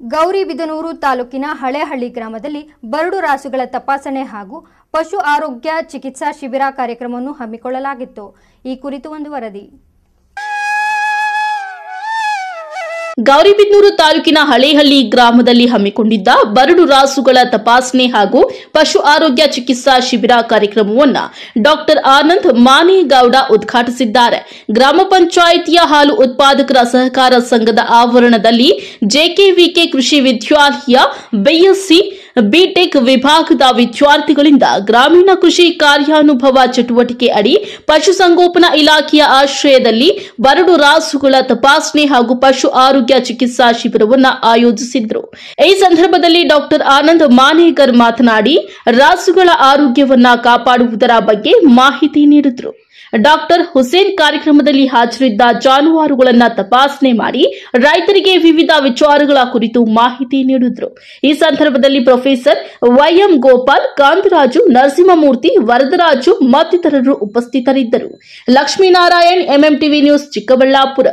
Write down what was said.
ಗೌರಿಬಿದನೂರು ತಾಲೂಕಿನ ಹಳೇಹಳ್ಳಿ ಗ್ರಾಮದಲ್ಲಿ ಬರಡು ರಾಸುಗಳ ತಪಾಸಣೆ ಹಾಗೂ ಪಶು ಆರೋಗ್ಯ ಚಿಕಿತ್ಸಾ ಶಿಬಿರ ಕಾರ್ಯಕ್ರಮವನ್ನು ಹಮ್ಮಿಕೊಳ್ಳಲಾಗಿತ್ತು. ಈ ಕುರಿತು ಒಂದು ವರದಿ. ಗೌರಿಬಿದನೂರು ತಾಲೂಕಿನ ಹಳೇಹಳ್ಳಿ ಗ್ರಾಮದಲ್ಲಿ ಹಮ್ಮಿಕೊಂಡಿದ್ದ ಬರಡು ರಾಸುಗಳ ತಪಾಸಣೆ ಹಾಗೂ ಪಶು ಆರೋಗ್ಯ ಚಿಕಿತ್ಸಾ ಶಿಬಿರ ಕಾರ್ಯಕ್ರಮವನ್ನು ಡಾಕ್ಟರ್ ಆನಂದ್ ಮಾನೇಗೌಡ ಉದ್ಘಾಟಿಸಿದ್ದಾರೆ. ಗ್ರಾಮ ಪಂಚಾಯಿತಿಯ ಹಾಲು ಉತ್ಪಾದಕರ ಸಹಕಾರ ಸಂಘದ ಆವರಣದಲ್ಲಿ ಜೆಕೆವಿಕೆ ಕೃಷಿ ವಿದ್ಯಾಲಯ ಬಿಎಸ್ಸಿ ಬಿಟೆಕ್ ವಿಭಾಗದ ವಿದ್ಯಾರ್ಥಿಗಳಿಂದ ಗ್ರಾಮೀಣ ಕೃಷಿ ಕಾರ್ಯಾನುಭವ ಚಟುವಟಿಕೆ ಅಡಿ ಪಶುಸಂಗೋಪನಾ ಇಲಾಖೆಯ ಆಶ್ರಯದಲ್ಲಿ ಬರಡು ರಾಸುಗಳ ತಪಾಸಣೆ ಹಾಗೂ ಪಶು ಆರೋಗ್ಯ ಚಿಕಿತ್ಸಾ ಶಿಬಿರವನ್ನು ಆಯೋಜಿಸಿದ್ರು. ಈ ಸಂದರ್ಭದಲ್ಲಿ ಡಾಕ್ಟರ್ ಆನಂದ್ ಮಾನೇಗರ್ ಮಾತನಾಡಿ ರಾಸುಗಳ ಆರೋಗ್ಯವನ್ನ ಕಾಪಾಡುವುದರ ಬಗ್ಗೆ ಮಾಹಿತಿ ನೀಡಿದರು. ಡಾಕ್ಟರ್ ಹುಸೇನ್ ಕಾರ್ಯಕ್ರಮದಲ್ಲಿ ಹಾಜರಿದ್ದ ಜಾನುವಾರುಗಳನ್ನು ತಪಾಸಣೆ ಮಾಡಿ ರೈತರಿಗೆ ವಿವಿಧ ವಿಚಾರಗಳ ಕುರಿತು ಮಾಹಿತಿ ನೀಡಿದರು. ಈ ಸಂದರ್ಭದಲ್ಲಿ ಪ್ರೊಫೆಸರ್ ವೈಎಂ ಗೋಪಾಲ್, ಕಾಂತರಾಜು, ನರಸಿಂಹಮೂರ್ತಿ, ವರದರಾಜು ಮತ್ತಿತರರು ಉಪಸ್ಥಿತರಿದ್ದರು. Lakshminarayan, MMTV news, Chikkaballapur.